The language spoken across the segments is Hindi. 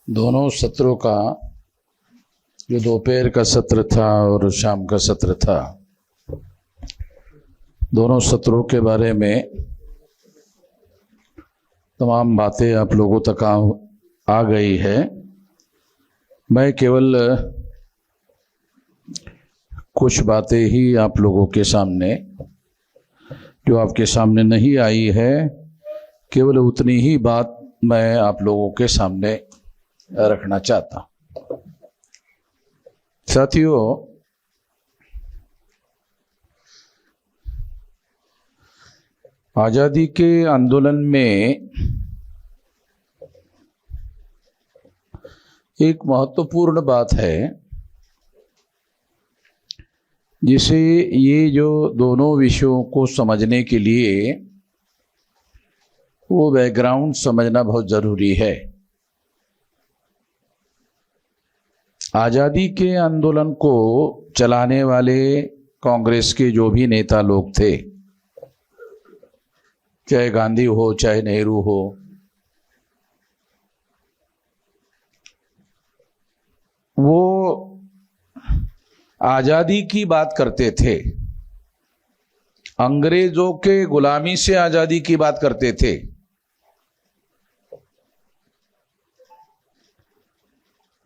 दोनों सत्रों का जो दोपहर का सत्र था और शाम का सत्र था, दोनों सत्रों के बारे में तमाम बातें आप लोगों तक आ गई है। मैं केवल कुछ बातें ही आप लोगों के सामने, जो आपके सामने नहीं आई है, केवल उतनी ही बात मैं आप लोगों के सामने रखना चाहता। साथियों, आज़ादी के आंदोलन में एक महत्वपूर्ण बात है, जिसे ये जो दोनों विषयों को समझने के लिए वो बैकग्राउंड समझना बहुत ज़रूरी है। आज़ादी के आंदोलन को चलाने वाले कांग्रेस के जो भी नेता लोग थे, चाहे गांधी हो चाहे नेहरू हो, वो आज़ादी की बात करते थे, अंग्रेजों के गुलामी से आज़ादी की बात करते थे।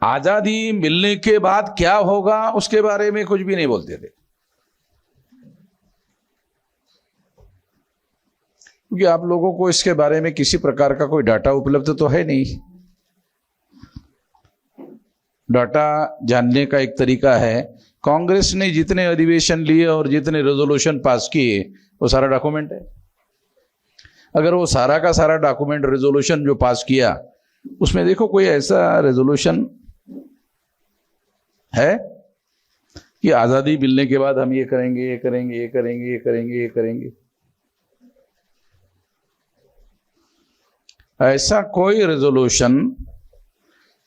आज़ादी मिलने के बाद क्या होगा उसके बारे में कुछ भी नहीं बोलते थे, क्योंकि आप लोगों को इसके बारे में किसी प्रकार का कोई डाटा उपलब्ध तो है नहीं। डाटा जानने का एक तरीका है, कांग्रेस ने जितने अधिवेशन लिए और जितने रेजोल्यूशन पास किए वो सारा डॉक्यूमेंट है। अगर वो सारा का सारा डॉक्यूमेंट रेजोल्यूशन जो पास किया, उसमें देखो कोई ऐसा रेजोल्यूशन है कि आज़ादी मिलने के बाद हम ये करेंगे, ये करेंगे, ये करेंगे, ये करेंगे, ये करेंगे। ऐसा कोई रेजोल्यूशन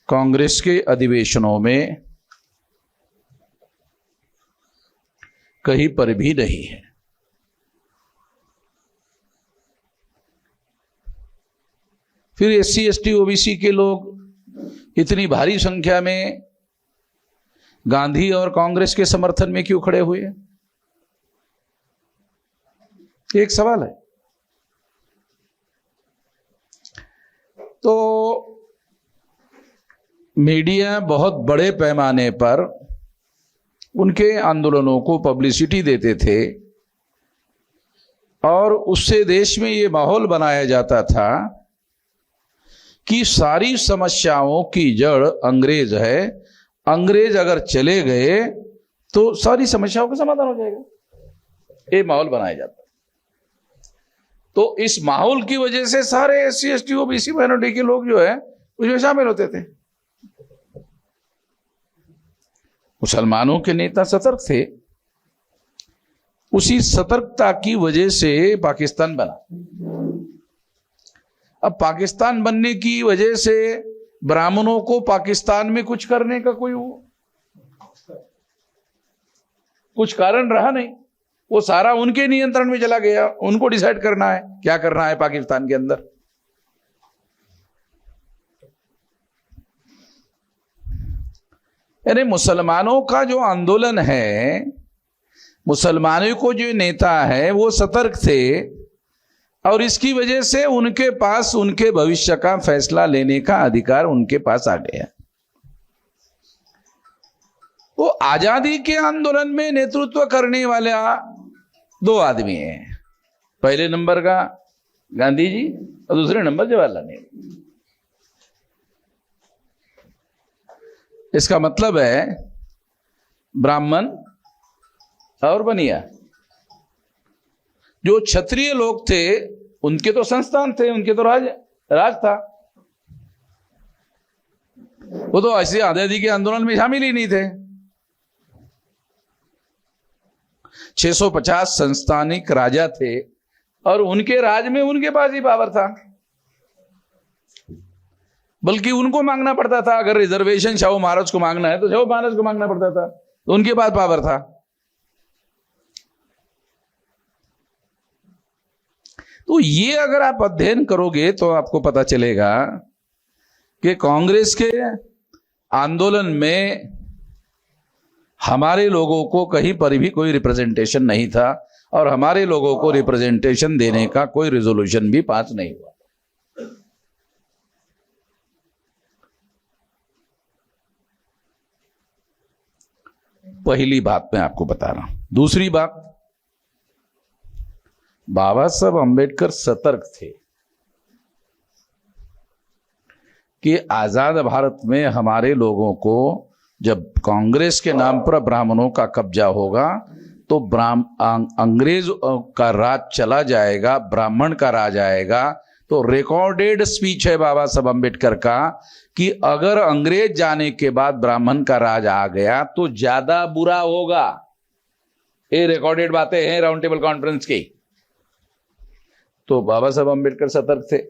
कांग्रेस के अधिवेशनों में कहीं पर भी नहीं है। फिर एससी एसटी ओबीसी के लोग इतनी भारी संख्या में गांधी और कांग्रेस के समर्थन में क्यों खड़े हुए? एक सवाल है। तो मीडिया बहुत बड़े पैमाने पर उनके आंदोलनों को पब्लिसिटी देते थे और उससे देश में ये माहौल बनाया जाता था कि सारी समस्याओं की जड़ अंग्रेज है, अंग्रेज अगर चले गए तो सारी समस्याओं का समाधान हो जाएगा। ये माहौल बनाया जाता। तो इस माहौल की वजह से सारे एससी एसटी ओबीसी माइनॉरिटी के लोग जो है उसमें शामिल होते थे। मुसलमानों के नेता सतर्क थे, उसी सतर्कता की वजह से पाकिस्तान बना। अब पाकिस्तान बनने की वजह से ब्राह्मणों को पाकिस्तान में कुछ करने का कुछ कारण रहा नहीं। वो सारा उनके नियंत्रण में चला गया, उनको डिसाइड करना है क्या करना है पाकिस्तान के अंदर। यानी मुसलमानों का जो आंदोलन है, मुसलमानों को जो नेता है वो सतर्क थे और इसकी वजह से उनके पास उनके भविष्य का फैसला लेने का अधिकार उनके पास आ गया। तो आजादी के आंदोलन में नेतृत्व करने वाला दो आदमी हैं। पहले नंबर का गांधी जी और दूसरे नंबर जवाहरलाल नेहरू। इसका मतलब है ब्राह्मण और बनिया, जो क्षत्रिय लोग थे उनके तो संस्थान थे, उनके तो राज था, वो तो ऐसे आजादी के आंदोलन में शामिल ही नहीं थे। 650 संस्थानिक राजा थे और उनके राज में उनके पास ही पावर था, बल्कि उनको मांगना पड़ता था। अगर रिजर्वेशन शाहू महाराज को मांगना है तो शाहू महाराज को मांगना पड़ता था, तो उनके पास पावर था। तो ये अगर आप अध्ययन करोगे तो आपको पता चलेगा कि कांग्रेस के आंदोलन में हमारे लोगों को कहीं पर भी कोई रिप्रेजेंटेशन नहीं था और हमारे लोगों को रिप्रेजेंटेशन देने का कोई रिजोल्यूशन भी पास नहीं हुआ। पहली बात मैं आपको बता रहा हूं। दूसरी बात, बाबा साहब अंबेडकर सतर्क थे कि आजाद भारत में हमारे लोगों को जब कांग्रेस के नाम पर ब्राह्मणों का कब्जा होगा तो अंग्रेज का राज चला जाएगा, ब्राह्मण का राज आएगा। तो रिकॉर्डेड स्पीच है बाबा साहब अंबेडकर का कि अगर अंग्रेज जाने के बाद ब्राह्मण का राज आ गया तो ज्यादा बुरा होगा। ये रिकॉर्डेड बातें हैं राउंड टेबल कॉन्फ्रेंस की। तो बाबा साहब अंबेडकर सतर्क थे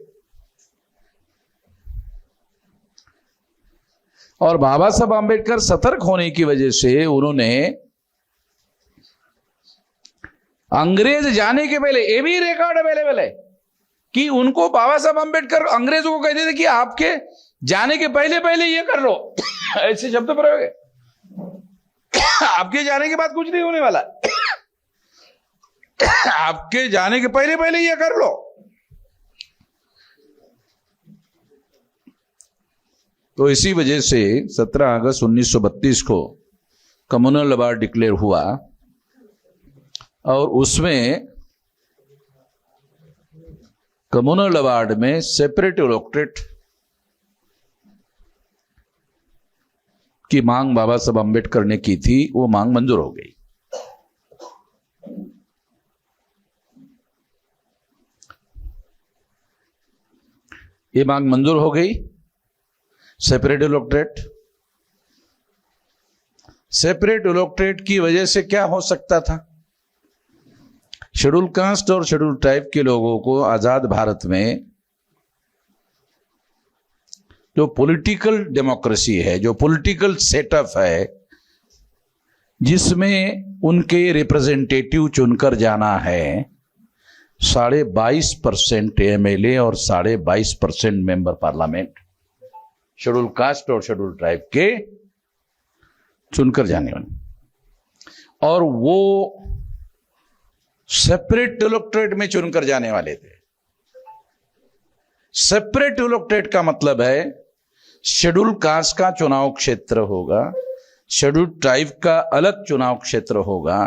और बाबा साहब अंबेडकर सतर्क होने की वजह से उन्होंने अंग्रेज जाने के पहले, ये भी रिकॉर्ड अवेलेबल है कि उनको बाबा साहब अंबेडकर अंग्रेजों को कहते थे कि आपके जाने के पहले पहले ये कर लो ऐसे शब्द प्रयोग है। आपके जाने के बाद कुछ नहीं होने वाला, आपके जाने के पहले पहले ये कर लो। तो इसी वजह से 17 अगस्त 1932 को कम्युनल अवार्ड डिक्लेयर हुआ और उसमें कम्युनल अवार्ड में सेपरेट इलेक्टोरेट की मांग बाबा साहब अंबेडकर ने की थी, वो मांग मंजूर हो गई। ये मांग मंजूर हो गई। सेपरेट इलेक्टोरेट, सेपरेट इलेक्टोरेट की वजह से क्या हो सकता था? शेड्यूल कास्ट और शेड्यूल ट्राइब के लोगों को आजाद भारत में जो पॉलिटिकल डेमोक्रेसी है, जो पॉलिटिकल सेटअप है, जिसमें उनके रिप्रेजेंटेटिव चुनकर जाना है, 22.5% एमएलए और 22.5% मेंबर पार्लियामेंट शेड्यूल कास्ट और शेड्यूल ट्राइब के चुनकर जाने वाले, और वो सेपरेट इलेक्टोरेट में चुनकर जाने वाले थे। सेपरेट इलेक्टोरेट का मतलब है शेड्यूल कास्ट का चुनाव क्षेत्र होगा, शेड्यूल ट्राइब का अलग चुनाव क्षेत्र होगा।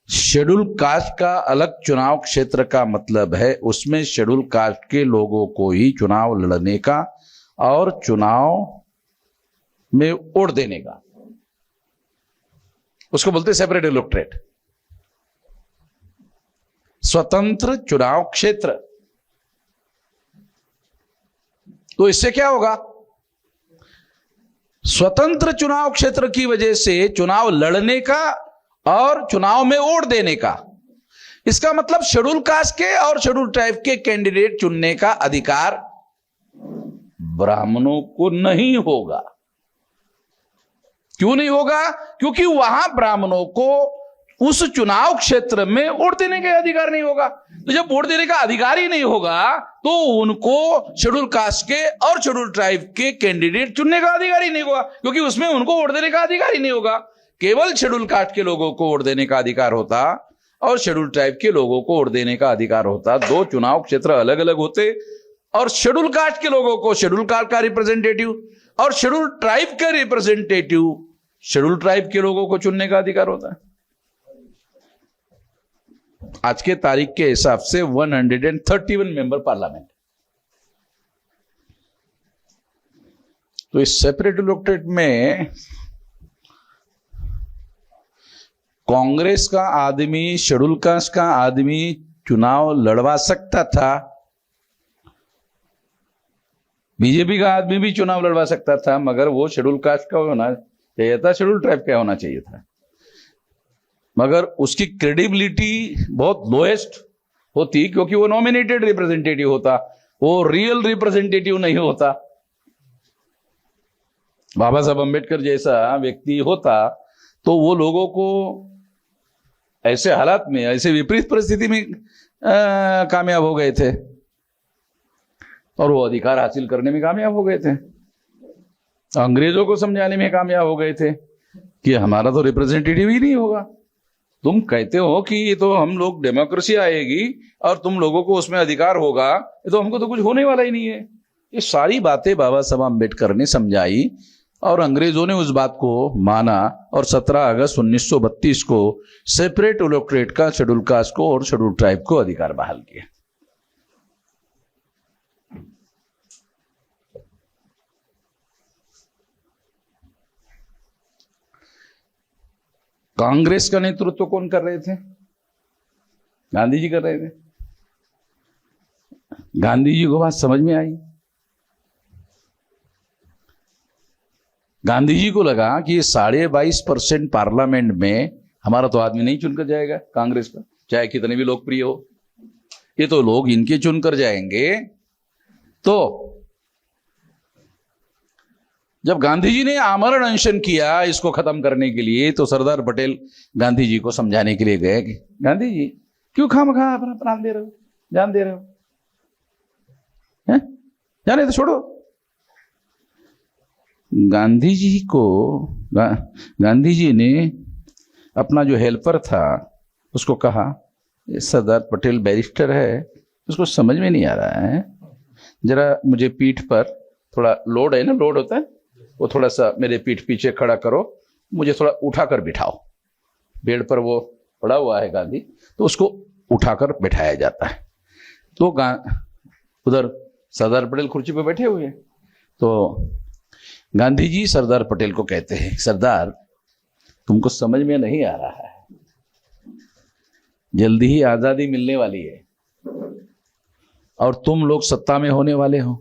शेड्यूल कास्ट का अलग चुनाव क्षेत्र का मतलब है उसमें शेड्यूल कास्ट के लोगों को ही चुनाव लड़ने का और चुनाव में वोट देने का, उसको बोलते हैं सेपरेट इलेक्टोरेट, स्वतंत्र चुनाव क्षेत्र। तो इससे क्या होगा? स्वतंत्र चुनाव क्षेत्र की वजह से चुनाव लड़ने का और चुनाव में वोट देने का, इसका मतलब शेड्यूल कास्ट के और शेड्यूल ट्राइब के कैंडिडेट चुनने का अधिकार ब्राह्मणों को नहीं होगा। क्यों नहीं होगा? क्योंकि वहां ब्राह्मणों को उस चुनाव क्षेत्र में वोट देने का अधिकार नहीं होगा। तो जब वोट देने का अधिकार ही नहीं होगा तो उनको शेड्यूल कास्ट के और शेड्यूल ट्राइब के कैंडिडेट चुनने का अधिकार ही नहीं होगा, क्योंकि उसमें उनको वोट देने का अधिकार ही नहीं होगा। केवल शेड्यूल कास्ट के लोगों को वोट देने का अधिकार होता और शेड्यूल ट्राइब के लोगों को वोट देने का अधिकार होता। दो चुनाव क्षेत्र अलग अलग होते और शेड्यूल कास्ट के लोगों को शेड्यूल कास्ट का रिप्रेजेंटेटिव और शेड्यूल ट्राइब का रिप्रेजेंटेटिव शेड्यूल ट्राइब के लोगों को चुनने का अधिकार होता है। आज के तारीख के हिसाब से 131 मेंबर पार्लियामेंट। तो इस सेपरेट इलेक्टोरेट में कांग्रेस का आदमी, शेड्यूल कास्ट का आदमी चुनाव लड़वा सकता था, बीजेपी का आदमी भी चुनाव लड़वा सकता था, मगर वो शेड्यूल कास्ट का होना चाहिए था, शेड्यूल ट्राइब का होना चाहिए था। मगर उसकी क्रेडिबिलिटी बहुत लोएस्ट होती क्योंकि वो नॉमिनेटेड रिप्रेजेंटेटिव होता, वो रियल रिप्रेजेंटेटिव नहीं होता। बाबा साहब अंबेडकर जैसा व्यक्ति होता तो वो लोगों को ऐसे हालात में, ऐसे विपरीत परिस्थिति में कामयाब हो गए थे और वो अधिकार हासिल करने में कामयाब हो गए थे। अंग्रेजों को समझाने में कामयाब हो गए थे कि हमारा तो रिप्रेजेंटेटिव ही नहीं होगा। तुम कहते हो कि ये तो हम लोग डेमोक्रेसी आएगी और तुम लोगों को उसमें अधिकार होगा, ये तो हमको तो कुछ होने वाला ही नहीं है। ये सारी बातें बाबा साहब अम्बेडकर ने समझाई और अंग्रेजों ने उस बात को माना और 17 अगस्त 1932 को सेपरेट इलेक्टोरेट का शेड्यूल कास्ट को और शेड्यूल ट्राइब को अधिकार बहाल किया। कांग्रेस का नेतृत्व कौन कर रहे थे? गांधी जी कर रहे थे। गांधी जी को बात समझ में आई। गांधी जी को लगा कि 22.5% पार्लियामेंट में हमारा तो आदमी नहीं चुनकर जाएगा कांग्रेस का, चाहे कितने भी लोकप्रिय हो, ये तो लोग इनके चुनकर जाएंगे। तो जब गांधी जी ने आमरण अनशन किया इसको खत्म करने के लिए, तो सरदार पटेल गांधी जी को समझाने के लिए गए कि गांधी जी क्यों खामखा अपना प्राण दे रहे हो, जान दे रहे हो, हैं? जाने तो छोड़ो। गांधी जी ने अपना जो हेल्पर था उसको कहा, सरदार पटेल बैरिस्टर है, उसको समझ में नहीं आ रहा है, जरा मुझे पीठ पर थोड़ा लोड है ना, लोड होता है वो, थोड़ा सा मेरे पीठ पीछे खड़ा करो, मुझे थोड़ा उठाकर बिठाओ। बेड पर वो पड़ा हुआ है गांधी, तो उसको उठाकर बिठाया जाता है। तो उधर सरदार पटेल कुर्सी पर बैठे हुए हैं, तो गांधी जी सरदार पटेल को कहते हैं, सरदार तुमको समझ में नहीं आ रहा है, जल्दी ही आजादी मिलने वाली है और तुम लोग सत्ता में होने वाले हो,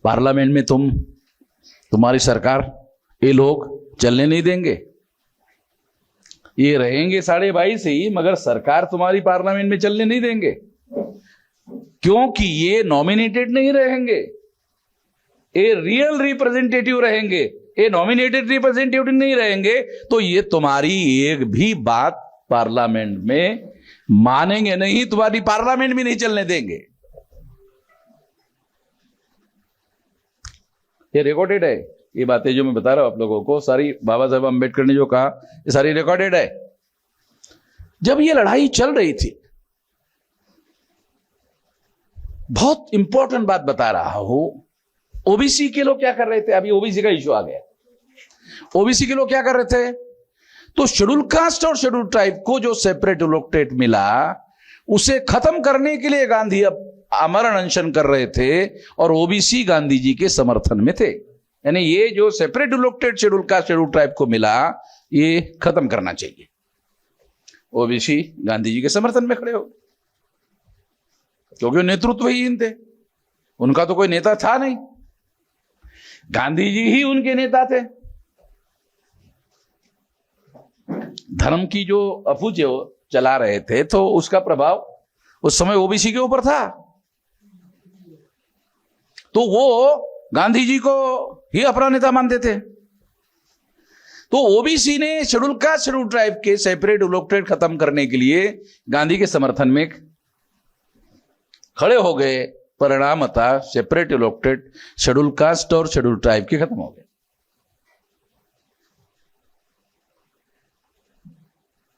पार्लियामेंट में तुम्हारी सरकार, ये लोग चलने नहीं देंगे। ये रहेंगे 22.5 ही, मगर सरकार तुम्हारी पार्लियामेंट में चलने नहीं देंगे, क्योंकि ये नॉमिनेटेड नहीं रहेंगे, ये रियल रिप्रेजेंटेटिव रहेंगे, ये नॉमिनेटेड रिप्रेजेंटेटिव नहीं रहेंगे। तो ये तुम्हारी एक भी बात पार्लियामेंट में मानेंगे नहीं, तुम्हारी पार्लियामेंट भी नहीं चलने देंगे। ये रिकॉर्डेड है, ये बातें जो मैं बता रहा हूं आप लोगों को, सारी बाबा साहब अम्बेडकर ने जो कहा ये सारी रिकॉर्डेड है। जब ये लड़ाई चल रही थी, बहुत इंपॉर्टेंट बात बता रहा हूं, ओबीसी के लोग क्या कर रहे थे? अभी ओबीसी का इश्यू आ गया। ओबीसी के लोग क्या कर रहे थे? तो शेड्यूल कास्ट और शेड्यूल ट्राइब को जो सेपरेट इलेक्टोरेट मिला, उसे खत्म करने के लिए गांधी अब आमरण अनशन कर रहे थे और ओबीसी गांधी जी के समर्थन में थे। यानी ये जो separate electorate schedule caste schedule tribe को मिला, ये खत्म करना चाहिए। ओबीसी गांधी जी के समर्थन में खड़े हो, क्योंकि नेतृत्वहीन थे, उनका तो कोई नेता था नहीं, गांधी जी ही उनके नेता थे। धर्म की जो अफूज चला रहे थे, तो उसका प्रभाव उस समय ओबीसी के ऊपर था, तो वो गांधी जी को ही अपना नेता मानते थे। तो ओबीसी ने शेड्यूल कास्ट शेड्यूल ट्राइब के सेपरेट इलेक्टोरेट खत्म करने के लिए गांधी के समर्थन में खड़े हो गए। परिणाम था सेपरेट इलेक्टोरेट शेड्यूल कास्ट और शेड्यूल ट्राइब के खत्म हो गए।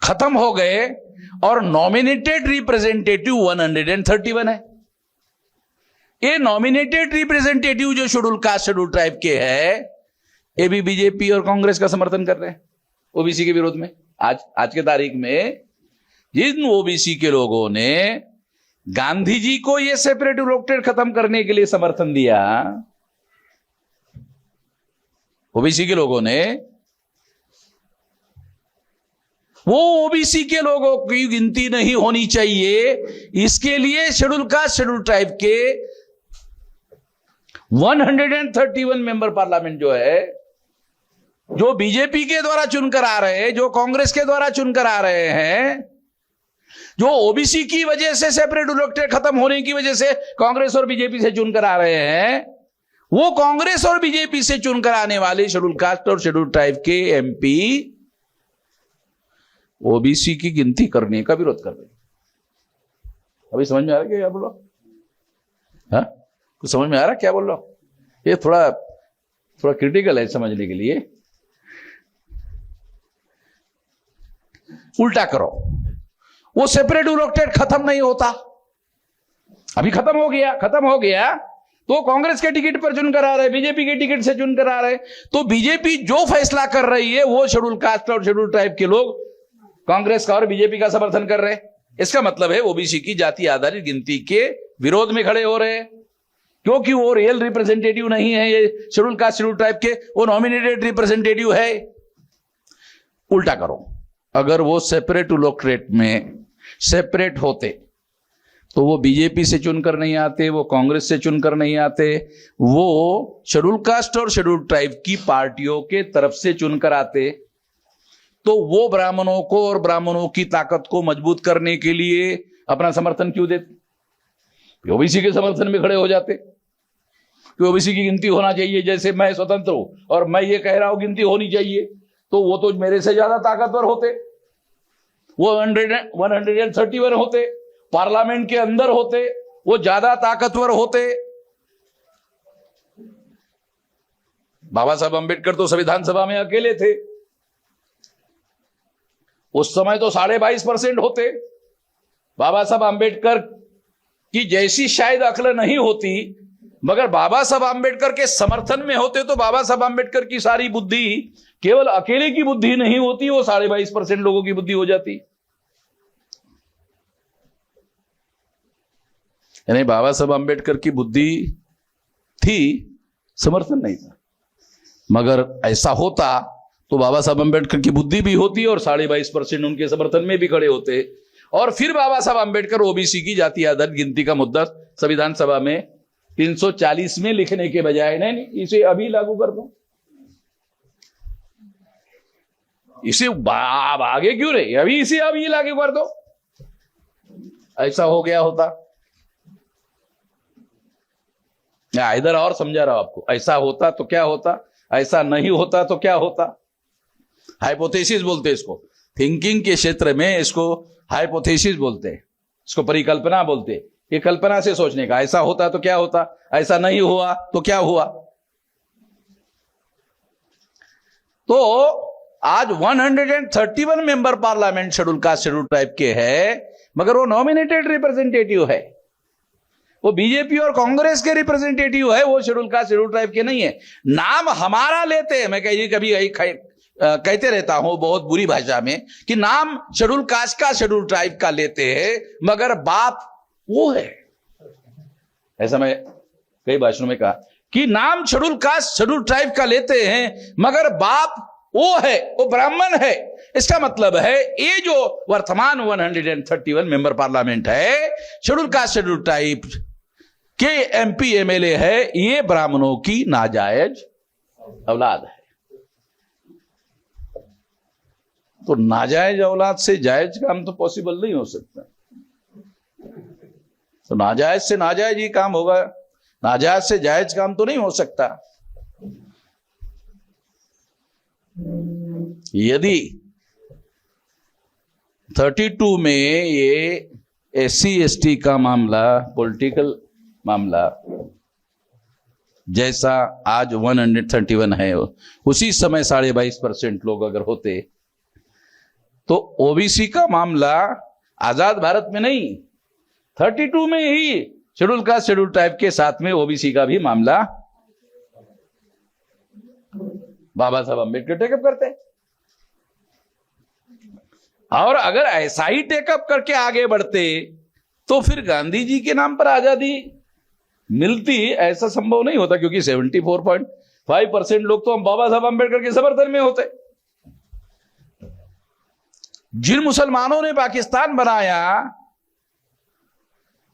खत्म हो गए और नॉमिनेटेड रिप्रेजेंटेटिव 131 है। ये नॉमिनेटेड रिप्रेजेंटेटिव जो शेड्यूल कास्ट शेड्यूल ट्राइब के है, ये भी बीजेपी और कांग्रेस का समर्थन कर रहे हैं ओबीसी के विरोध में। आज के तारीख में जिन ओबीसी के लोगों ने गांधी जी को ये सेपरेट इलेक्टोरेट खत्म करने के लिए समर्थन दिया, ओबीसी के लोगों ने, वो ओबीसी के लोगों की गिनती नहीं होनी चाहिए, इसके लिए शेड्यूल कास्ट शेड्यूल ट्राइब के 131 मेंबर पार्लियामेंट जो है, जो बीजेपी के द्वारा चुनकर आ रहे हैं, जो कांग्रेस के द्वारा चुनकर आ रहे हैं, जो ओबीसी की वजह से सेपरेट इलेक्टोरेट खत्म होने की वजह से कांग्रेस और बीजेपी से चुनकर आ रहे हैं, वो कांग्रेस और बीजेपी से चुनकर आने वाले शेड्यूल कास्ट और शेड्यूल ट्राइब के एमपी ओबीसी की गिनती करने का विरोध कर रहे हैं। अभी समझ में आ रहा है क्या बोल रहा हूं? हाँ, कुछ समझ में आ रहा है क्या बोल रहा हूं? ये थोड़ा थोड़ा क्रिटिकल है समझने के लिए। उल्टा करो, वो सेपरेट इलेक्टेड खत्म नहीं होता, अभी खत्म हो गया तो कांग्रेस के टिकट पर चुनकर आ रहे, बीजेपी के टिकट से चुनकर आ रहे, तो बीजेपी जो फैसला कर रही है वो शेड्यूल कास्ट और शेड्यूल ट्राइब के लोग कांग्रेस का और बीजेपी का समर्थन कर रहे हैं। इसका मतलब है ओबीसी की जाति आधारित गिनती के विरोध में खड़े हो रहे हैं, क्योंकि वो रियल रिप्रेजेंटेटिव नहीं है, ये शेड्यूल कास्ट शेड्यूल ट्राइब के वो नॉमिनेटेड रिप्रेजेंटेटिव है। उल्टा करो, अगर वो सेपरेट इलेक्टोरेट में सेपरेट होते तो वो बीजेपी से चुनकर नहीं आते, वो कांग्रेस से चुनकर नहीं आते, वो शेड्यूल कास्ट और शेड्यूल ट्राइब की पार्टियों के तरफ से चुनकर आते। तो वो ब्राह्मणों को और ब्राह्मणों की ताकत को मजबूत करने के लिए अपना समर्थन क्यों देते? ओबीसी के समर्थन में खड़े हो जाते कि ओबीसी की गिनती होना चाहिए, जैसे मैं स्वतंत्र हूं और मैं ये कह रहा हूं गिनती होनी चाहिए, तो वो तो मेरे से ज्यादा ताकतवर होते, वो 131 होते, पार्लियामेंट के अंदर होते, वो ज्यादा ताकतवर होते। बाबा साहब अंबेडकर तो संविधान सभा में अकेले थे, उस समय तो 22.5% होते। बाबा साहब अंबेडकर की जैसी शायद अक्ल नहीं होती, मगर बाबा साहब अंबेडकर के समर्थन में होते तो बाबा साहब अंबेडकर की सारी बुद्धि केवल अकेले की बुद्धि नहीं होती, वो 22.5% लोगों की बुद्धि हो जाती। यानी बाबा साहब अंबेडकर की बुद्धि थी, समर्थन नहीं था। मगर ऐसा होता तो बाबा साहब अंबेडकर की बुद्धि भी होती और 22.5% उनके समर्थन में भी खड़े होते, और फिर बाबा साहब अंबेडकर ओबीसी की जाति आधारित गिनती का मुद्दा संविधान सभा में 340 में लिखने के बजाय नहीं इसे अभी लागू कर दो, इसे आगे क्यों रहे, अभी इसे अभी लागू कर दो, ऐसा हो गया होता। इधर और समझा रहा हूं आपको, ऐसा होता तो क्या होता, ऐसा नहीं होता तो क्या होता। हाइपोथेसिस बोलते हैं इसको, थिंकिंग के क्षेत्र में इसको हाइपोथेसिस बोलते हैं, इसको परिकल्पना बोलते हैं। ये कल्पना से सोचने का, ऐसा होता तो क्या होता, ऐसा नहीं हुआ तो क्या हुआ। तो आज 131 member parliament schedule caste schedule tribe के है, मगर वो नॉमिनेटेड रिप्रेजेंटेटिव है, वो बीजेपी और कांग्रेस के रिप्रेजेंटेटिव है, वो शेड्यूल कास्ट शेड्यूल ट्राइब के नहीं है। नाम हमारा लेते हैं, मैं कभी कहते रहता हूं बहुत बुरी भाषा में कि नाम शेड्यूल कास्ट का शेड्यूल ट्राइब का लेते हैं, मगर बाप वो है। ऐसा मैं कई भाषणों में कहा कि नाम शेड्यूल कास्ट शेड्यूल ट्राइब का लेते हैं, मगर बाप वो है, वो ब्राह्मण है। इसका मतलब है ये जो वर्तमान 131 मेंबर पार्लियामेंट है, शेड्यूल कास्ट शेड्यूल ट्राइब के एमपी एमएलए है, ये ब्राह्मणों की नाजायज औलाद है। तो नाजायज औलाद से जायज काम तो पॉसिबल नहीं हो सकता, तो नाजायज से नाजायज ही काम होगा, नाजायज से जायज काम तो नहीं हो सकता। यदि 32 में ये SC/ST का मामला, पॉलिटिकल मामला जैसा आज 131 है, उसी समय 22.5% लोग अगर होते, तो ओबीसी का मामला आजाद भारत में नहीं, 32 में ही शेड्यूल कास्ट शेड्यूल ट्राइब के साथ में ओबीसी का भी मामला बाबा साहब अंबेडकर टेकअप करते। और अगर ऐसा ही टेकअप करके आगे बढ़ते तो फिर गांधी जी के नाम पर आजादी मिलती, ऐसा संभव नहीं होता, क्योंकि 74.5% लोग तो हम बाबा साहब अंबेडकर के समर्थन में होते। जिन मुसलमानों ने पाकिस्तान बनाया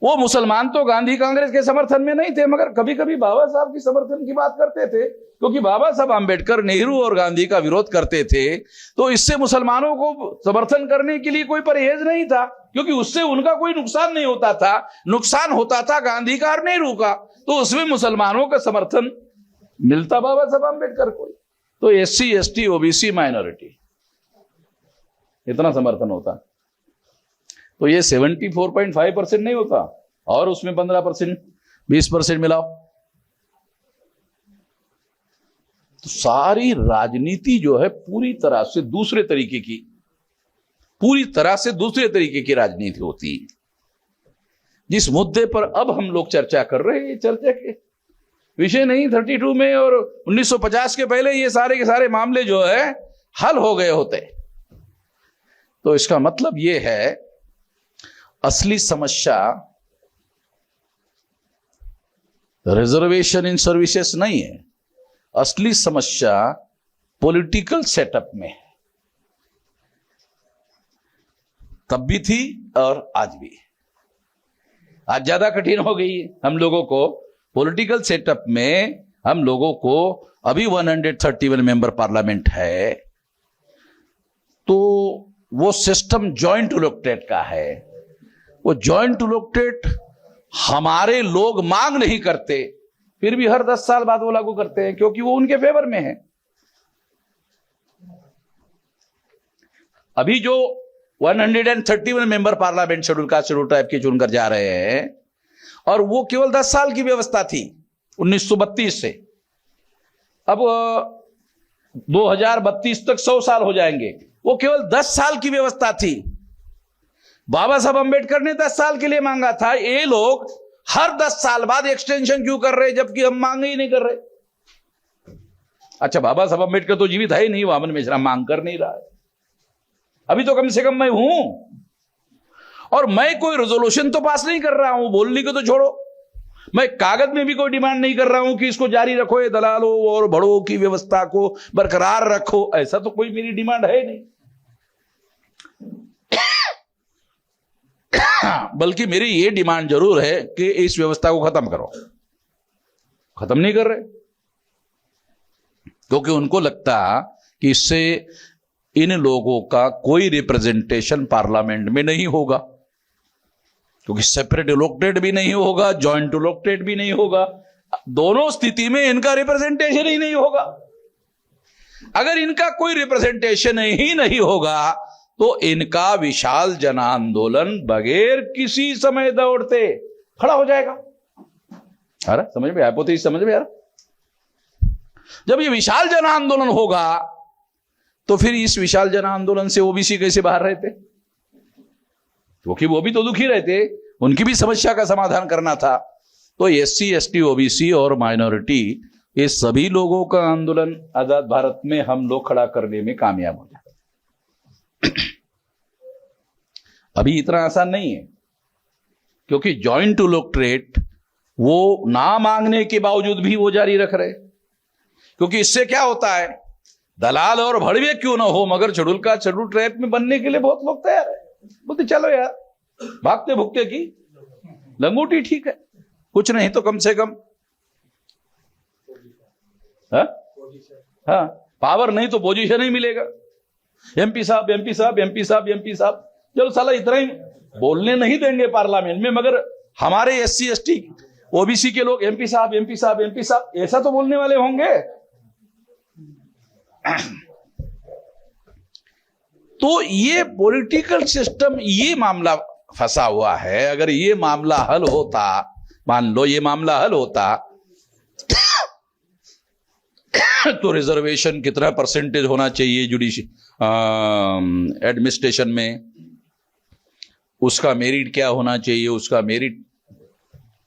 वो मुसलमान तो गांधी कांग्रेस के समर्थन में नहीं थे, मगर कभी कभी बाबा साहब की समर्थन की बात करते थे, क्योंकि बाबा साहब अंबेडकर नेहरू और गांधी का विरोध करते थे। तो इससे मुसलमानों को समर्थन करने के लिए कोई परहेज नहीं था, क्योंकि उससे उनका कोई नुकसान नहीं होता था, नुकसान होता था गांधी का और नेहरू का। तो उसमें मुसलमानों का समर्थन मिलता बाबा साहब अंबेडकर को। तो SC/ST OBC माइनॉरिटी इतना समर्थन होता, तो ये 74.5% नहीं होता, और उसमें 15% 20% मिलाओ तो सारी राजनीति जो है पूरी तरह से दूसरे तरीके की राजनीति होती है। जिस मुद्दे पर अब हम लोग चर्चा कर रहे हैं, ये चर्चा के विषय नहीं। 32 में और 1950 के पहले ये सारे के सारे मामले जो है हल हो गए होते। तो इसका मतलब ये है, असली समस्या रिजर्वेशन इन सर्विसेज नहीं है, असली समस्या पॉलिटिकल सेटअप में है। तब भी थी और आज भी। आज ज्यादा कठिन हो गई है हम लोगों को पॉलिटिकल सेटअप में। हम लोगों को अभी 131 मेंबर पार्लियामेंट है, तो वो सिस्टम जॉइंट इलेक्टेड का है। वो जॉइंट इलेक्टेड हमारे लोग मांग नहीं करते, फिर भी हर 10 साल बाद वो लागू करते हैं, क्योंकि वो उनके फेवर में है। अभी जो 131 member parliament schedule caste schedule tribe के चुनकर जा रहे हैं, और वो केवल 10 साल की व्यवस्था थी 1932 से। अब 2032 तक 100 साल हो जाएंगे। वो केवल 10 साल की व्यवस्था थी। बाबा साहब अंबेडकर ने 10 साल के लिए मांगा था। ये लोग हर 10 साल बाद एक्सटेंशन क्यों कर रहे, जबकि हम मांग ही नहीं कर रहे। अच्छा, बाबा साहब अंबेडकर तो जीवित है ही नहीं, वामन मिश्रा मांग कर नहीं रहा है। अभी तो कम से कम मैं हूं, और मैं कोई रेजोल्यूशन तो पास नहीं कर रहा हूं, बोलने को तो छोड़ो। मैं कागज में भी कोई डिमांड नहीं कर रहा हूं कि इसको जारी रखो, ये दलालों और बड़ों की व्यवस्था को बरकरार रखो। ऐसा तो कोई मेरी डिमांड है नहीं। बल्कि मेरी ये डिमांड जरूर है कि इस व्यवस्था को खत्म करो। खत्म नहीं कर रहे, क्योंकि उनको लगता कि इससे इन लोगों का कोई रिप्रेजेंटेशन पार्लियामेंट में नहीं होगा, क्योंकि सेपरेट इलेक्टेड भी नहीं होगा, जॉइंट इलेक्टेड भी नहीं होगा। दोनों स्थिति में इनका रिप्रेजेंटेशन ही नहीं होगा। अगर इनका कोई रिप्रेजेंटेशन ही नहीं होगा तो इनका विशाल जन आंदोलन बगैर किसी समय दौड़ते खड़ा हो जाएगा। अरे समझ में आया? पोते समझ में आ रहा? जब ये विशाल जन आंदोलन होगा तो फिर इस विशाल जन आंदोलन से ओबीसी कैसे बाहर रहते? क्योंकि वो भी तो दुखी रहते, उनकी भी समस्या का समाधान करना था। तो एससी, एसटी, ओबीसी और माइनॉरिटी, ये सभी लोगों का आंदोलन आजाद भारत में हम लोग खड़ा करने में कामयाब हो जाए। अभी इतना आसान नहीं है, क्योंकि जॉइंट इलेक्टोरेट वो ना मांगने के बावजूद भी वो जारी रख रहे। क्योंकि इससे क्या होता है, दलाल और भड़वे क्यों ना हो, मगर शेड्यूल का शेड्यूल ट्राइब में बनने के लिए बहुत लोग तैयार है। बोलते चलो यार, भागते भुगते की लंगोटी ठीक है, कुछ नहीं तो कम से कम हाँ पावर नहीं तो पोजीशन ही मिलेगा। एमपी साहब, एमपी साहब, एमपी साहब, एमपी साहब, चलो साला इतना ही बोलने नहीं देंगे पार्लियामेंट में, मगर हमारे एससी, एसटी, ओबीसी के लोग एमपी साहब, एमपी साहब, एमपी साहब ऐसा तो बोलने वाले होंगे। तो ये पॉलिटिकल सिस्टम, ये मामला फंसा हुआ है। अगर ये मामला हल होता, मान लो ये मामला हल होता, तो रिजर्वेशन कितना परसेंटेज होना चाहिए एडमिनिस्ट्रेशन में, उसका मेरिट क्या होना चाहिए, उसका मेरिट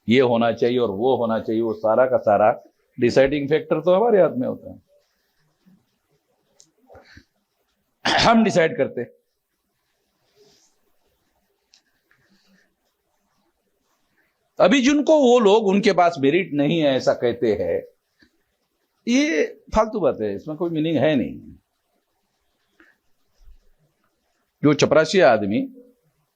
ये होना चाहिए और वो होना चाहिए, वो सारा का सारा डिसाइडिंग फैक्टर तो हमारे हाथ में होता है। हम डिसाइड करते। अभी जिनको वो लोग उनके पास मेरिट नहीं है ऐसा कहते हैं, ये फालतू बात है, इसमें कोई मीनिंग है नहीं। जो चपरासी आदमी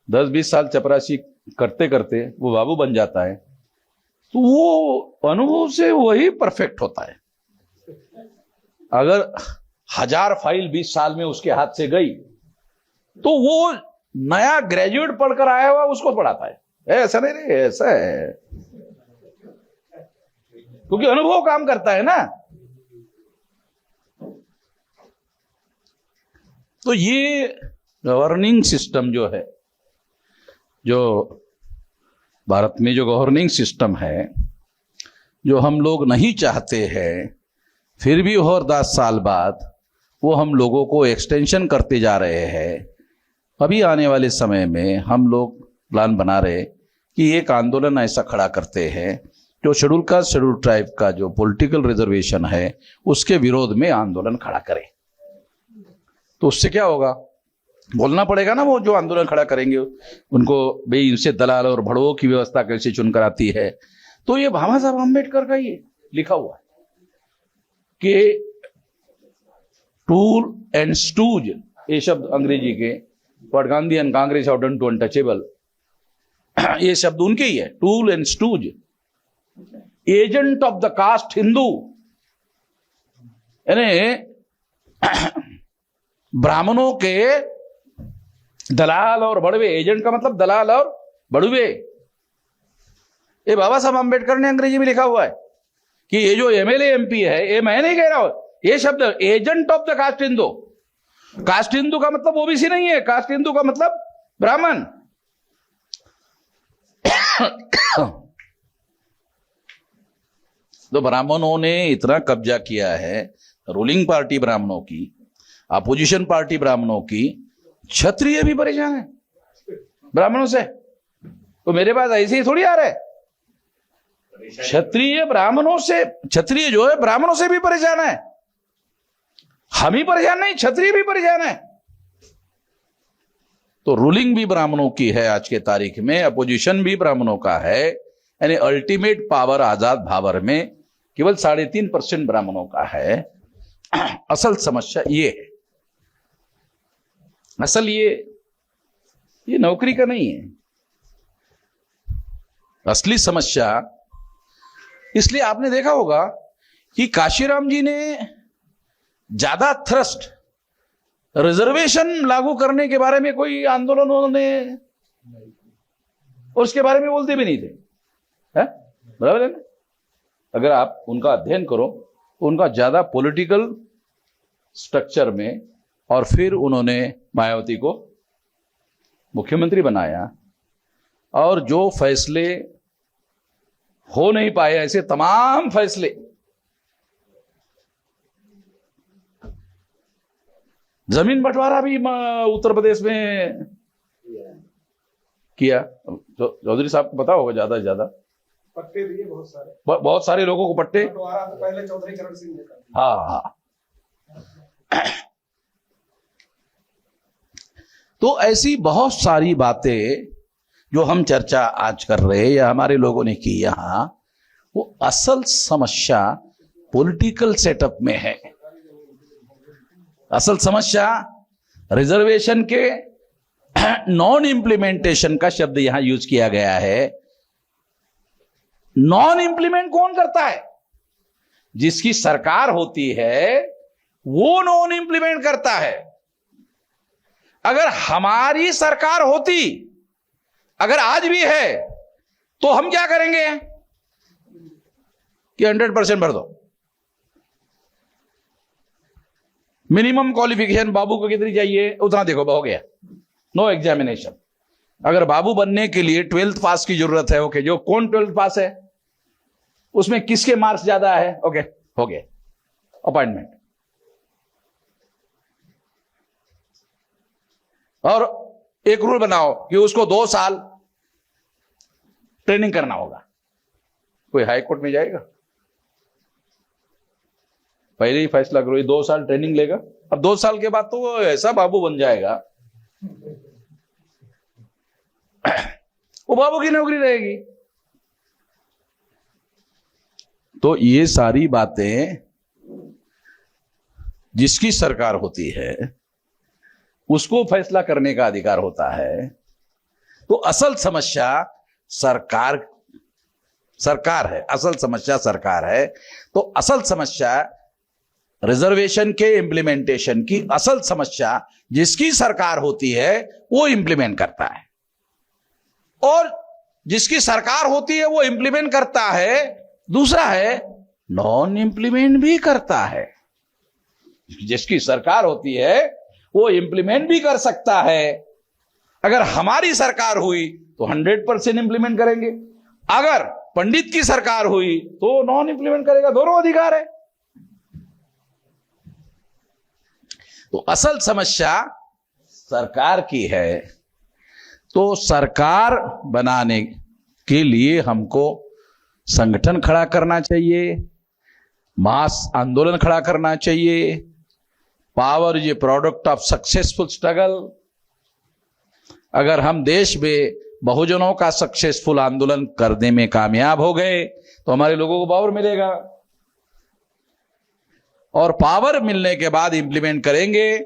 10-20 साल चपरासी करते करते वो बाबू बन जाता है, तो वो अनुभव से वही परफेक्ट होता है। अगर 1000 फाइल 20 साल में उसके हाथ से गई, तो वो नया ग्रेजुएट पढ़कर आया हुआ उसको पढ़ाता है। ऐसा नहीं रे, ऐसा है, क्योंकि अनुभव काम करता है ना। तो ये गवर्निंग सिस्टम जो है, जो भारत में जो गवर्निंग सिस्टम है, जो हम लोग नहीं चाहते हैं, फिर भी और 10 साल बाद वो हम लोगों को एक्सटेंशन करते जा रहे हैं। अभी आने वाले समय में हम लोग प्लान बना रहे कि एक आंदोलन ऐसा खड़ा करते हैं जो शेड्यूल कास्ट शेड्यूल ट्राइब का जो पॉलिटिकल रिजर्वेशन है उसके विरोध में आंदोलन खड़ा करें। तो उससे क्या होगा, बोलना पड़ेगा ना, वो जो आंदोलन खड़ा करेंगे उनको, भाई इनसे दलाल और भड़वों की व्यवस्था कैसे चुनकर आती है। तो ये बाबा साहब अम्बेडकर का ये लिखा हुआ है कि टूल एंड स्टूज, ये शब्द अंग्रेजी के, what Gandhi and Congress have done to untouchable, ये शब्द उनके ही है। Tool and stooge, agent of the caste Hindu, यानी ब्राह्मणों के दलाल और बड़वे। एजेंट का मतलब दलाल और बड़वे। ये बाबा साहब अम्बेडकर ने अंग्रेजी में लिखा हुआ है कि ये जो एमएलए एमपी है, ये मैं नहीं कह रहा हूं, ये शब्द agent of the caste Hindu. Caste Hindu का मतलब ओबीसी नहीं है, कास्ट हिंदू का मतलब ब्राह्मण। तो ब्राह्मणों ने इतना कब्जा किया है, रूलिंग पार्टी ब्राह्मणों की, अपोजिशन पार्टी ब्राह्मणों की, क्षत्रिय भी परेशान है ब्राह्मणों से। तो मेरे पास ऐसे ही थोड़ी आ रहा है, क्षत्रिय ब्राह्मणों से, क्षत्रिय जो है ब्राह्मणों से भी परेशान है। हम ही परेशान नहीं, क्षत्रिय भी परेशान है। तो रूलिंग भी ब्राह्मणों की है आज के तारीख में, अपोजिशन भी ब्राह्मणों का है, यानी अल्टीमेट पावर आजाद भावर में केवल 3.5% ब्राह्मणों का है। असल समस्या ये है, असल ये नौकरी का नहीं है, असली समस्या। इसलिए आपने देखा होगा कि काशीराम जी ने ज्यादा थ्रस्ट रिजर्वेशन लागू करने के बारे में कोई आंदोलन उन्होंने, और उसके बारे में बोलते भी नहीं थे, है? बराबर है ना? अगर आप उनका अध्ययन करो तो उनका ज्यादा पॉलिटिकल स्ट्रक्चर में, और फिर उन्होंने मायावती को मुख्यमंत्री बनाया, और जो फैसले हो नहीं पाए, ऐसे तमाम फैसले जमीन बंटवारा भी उत्तर प्रदेश में किया। चौधरी साहब को पता होगा, ज्यादा से ज्यादा पट्टे दिए बहुत सारे लोगों को पट्टे। तो पहले चौधरी चरण सिंह ने कर। हाँ। तो ऐसी बहुत सारी बातें जो हम चर्चा आज कर रहे हैं या हमारे लोगों ने की यहां, वो असल समस्या पॉलिटिकल सेटअप में है। असल समस्या रिजर्वेशन के नॉन इंप्लीमेंटेशन का शब्द यहां यूज किया गया है। नॉन इंप्लीमेंट कौन करता है? जिसकी सरकार होती है वो नॉन इंप्लीमेंट करता है। अगर हमारी सरकार होती, अगर आज भी है, तो हम क्या करेंगे कि 100% भर दो। मिनिमम क्वालिफिकेशन बाबू को कितनी चाहिए, उतना देखो, हो गया, नो एग्जामिनेशन। अगर बाबू बनने के लिए 12th पास की जरूरत है, ओके, जो कौन 12th पास है, उसमें किसके मार्क्स ज्यादा है, ओके, हो गया, अपॉइंटमेंट। और एक रूल बनाओ कि उसको 2 साल ट्रेनिंग करना होगा। कोई हाई कोर्ट में जाएगा? पहले ही फैसला करो, 2 साल ट्रेनिंग लेगा। अब 2 साल के बाद तो वो ऐसा बाबू बन जाएगा, वो बाबू की नौकरी रहेगी। तो ये सारी बातें जिसकी सरकार होती है उसको फैसला करने का अधिकार होता है। तो असल समस्या सरकार है, असल समस्या सरकार है। तो असल समस्या रिजर्वेशन के इंप्लीमेंटेशन की असल समस्या जिसकी सरकार होती है वो इंप्लीमेंट करता है, और जिसकी सरकार होती है वो इंप्लीमेंट करता है। दूसरा है नॉन इंप्लीमेंट भी करता है। जिसकी सरकार होती है वो इंप्लीमेंट भी कर सकता है। अगर हमारी सरकार हुई तो 100% इंप्लीमेंट करेंगे, अगर पंडित की सरकार हुई तो नॉन इंप्लीमेंट करेगा। दोनों अधिकार है। तो असल समस्या सरकार की है। तो सरकार बनाने के लिए हमको संगठन खड़ा करना चाहिए, मास आंदोलन खड़ा करना चाहिए। Power is a product of successful struggle. अगर हम देश में बहुजनों का सक्सेसफुल आंदोलन करने में कामयाब हो गए तो हमारे लोगों को पावर मिलेगा, और पावर मिलने के बाद इंप्लीमेंट करेंगे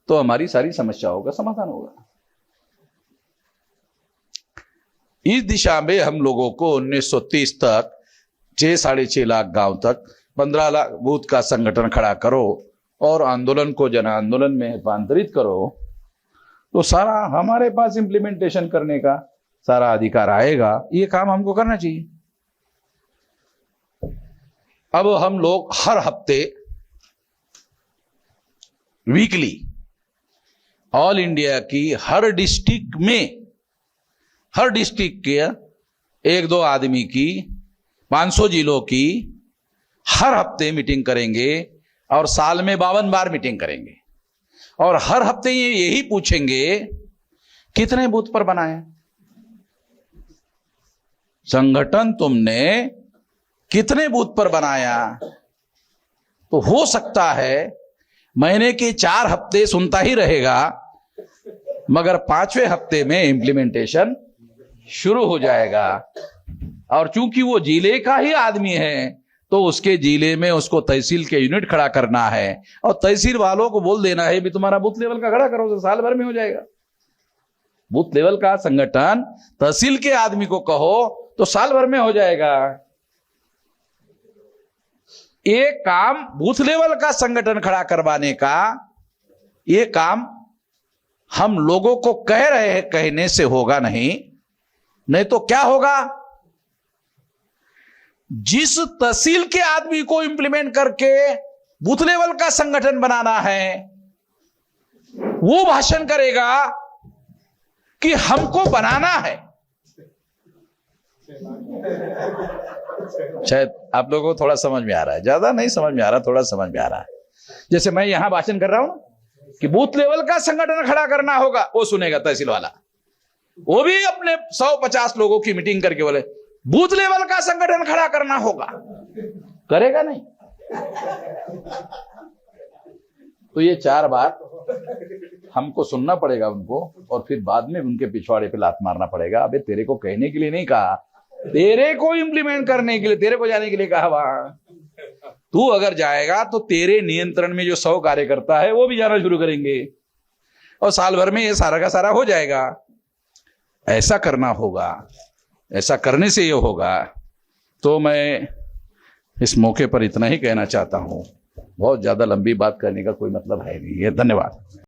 तो हमारी सारी समस्याओं का समाधान होगा। इस दिशा में हम लोगों को 1930 तक 6-6.5 लाख गांव तक 15 लाख बूथ का संगठन खड़ा करो और आंदोलन को जन आंदोलन में रूपांतरित करो, तो सारा हमारे पास इंप्लीमेंटेशन करने का सारा अधिकार आएगा। ये काम हमको करना चाहिए। अब हम लोग हर हफ्ते वीकली ऑल इंडिया की हर डिस्ट्रिक्ट के 1-2 आदमी की 500 जिलों की हर हफ्ते मीटिंग करेंगे और साल में 52 बार मीटिंग करेंगे, और हर हफ्ते ये यही पूछेंगे कितने बूथ पर बनाए संगठन, तुमने कितने बूथ पर बनाया। तो हो सकता है महीने के 4 हफ्ते सुनता ही रहेगा, मगर 5वें हफ्ते में इंप्लीमेंटेशन शुरू हो जाएगा। और चूंकि वो जिले का ही आदमी है तो उसके जिले में उसको तहसील के यूनिट खड़ा करना है, और तहसील वालों को बोल देना है भी तुम्हारा बूथ लेवल का खड़ा करो, तो साल भर में हो जाएगा। बूथ लेवल का संगठन तहसील के आदमी को कहो तो साल भर में हो जाएगा। एक काम बूथ लेवल का संगठन खड़ा करवाने का, ये काम हम लोगों को कह रहे हैं, कहने से होगा नहीं तो क्या होगा। जिस तहसील के आदमी को इंप्लीमेंट करके बूथ लेवल का संगठन बनाना है, वो भाषण करेगा कि हमको बनाना है। शायद आप लोगों को थोड़ा समझ में आ रहा है, ज्यादा नहीं समझ में आ रहा, थोड़ा समझ में आ रहा है। जैसे मैं यहां भाषण कर रहा हूं कि बूथ लेवल का संगठन खड़ा करना होगा, वो सुनेगा तहसील वाला, वो भी अपने 100-50 लोगों की मीटिंग करके बोले बूथ लेवल का संगठन खड़ा करना होगा, करेगा नहीं। तो ये 4 बार हमको सुनना पड़ेगा उनको, और फिर बाद में उनके पिछवाड़े पे लात मारना पड़ेगा। अबे तेरे को कहने के लिए नहीं कहा, तेरे को इंप्लीमेंट करने के लिए, तेरे को जाने के लिए कहा। वहां तू अगर जाएगा तो तेरे नियंत्रण में जो 100 कार्यकर्ता है वो भी जाना शुरू करेंगे, और साल भर में ये सारा का सारा हो जाएगा। ऐसा करना होगा, ऐसा करने से ये होगा। तो मैं इस मौके पर इतना ही कहना चाहता हूं, बहुत ज्यादा लंबी बात करने का कोई मतलब है नहीं। धन्यवाद।